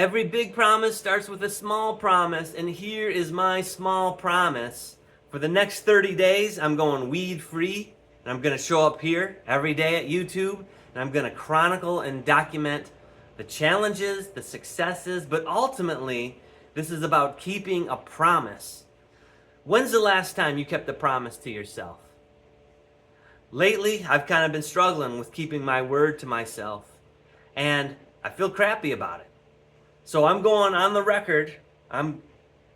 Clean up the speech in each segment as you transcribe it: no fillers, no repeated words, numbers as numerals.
Every big promise starts with a small promise, and here is my small promise. For the next 30 days, I'm going weed free, and I'm going to show up here every day at YouTube, and I'm going to chronicle and document the challenges, the successes, but ultimately, this is about keeping a promise. When's the last time you kept a promise to yourself? Lately, I've kind of been struggling with keeping my word to myself, and I feel crappy about it. So I'm going on the record. I'm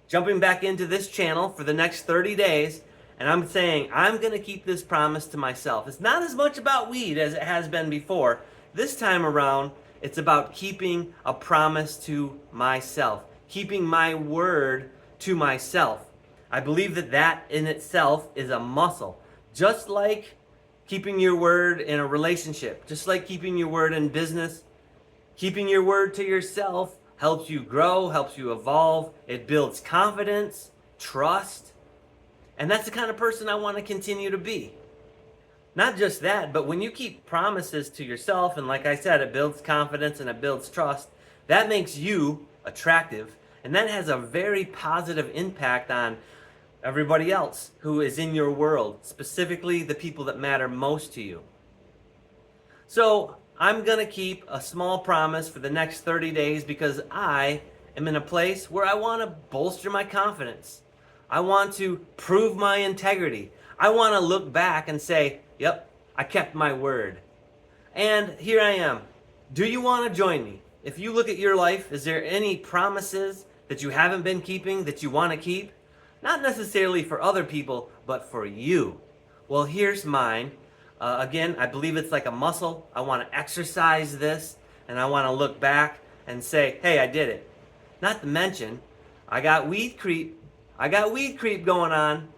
jumping back into this channel for the next 30 days, and I'm saying I'm going to keep this promise to myself. It's not as much about weed as it has been before. This time around, it's about keeping a promise to myself, keeping my word to myself. I believe that that in itself is a muscle. Just like keeping your word in a relationship, just like keeping your word in business, keeping your word to yourself helps you grow, helps you evolve. It builds confidence, trust. And that's the kind of person I want to continue to be. Not just that, but when you keep promises to yourself, and like I said, it builds confidence and it builds trust, that makes you attractive. And that has a very positive impact on everybody else who is in your world, specifically the people that matter most to you. So I'm going to keep a small promise for the next 30 days because I am in a place where I want to bolster my confidence. I want to prove my integrity. I want to look back and say, yep, I kept my word. And here I am. Do you want to join me? If you look at your life, is there any promises that you haven't been keeping that you want to keep? Not necessarily for other people, but for you. Well, here's mine. Again, I believe it's like a muscle. I want to exercise this, and I want to look back and say, hey, I did it. Not to mention, I got weed creep. I got weed creep going on.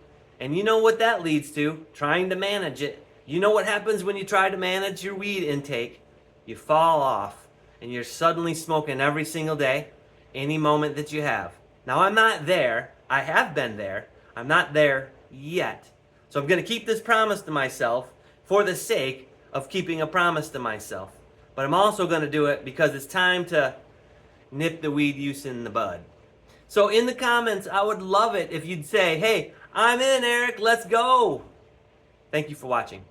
And you know what that leads to? Trying to manage it. You know what happens when you try to manage your weed intake? You fall off, and you're suddenly smoking every single day, any moment that you have. Now, I'm not there. I have been there. I'm not there yet. So I'm going to keep this promise to myself for the sake of keeping a promise to myself. But I'm also going to do it because it's time to nip the weed use in the bud. So in the comments, I would love it if you'd say, hey, I'm in, Eric, let's go. Thank you for watching.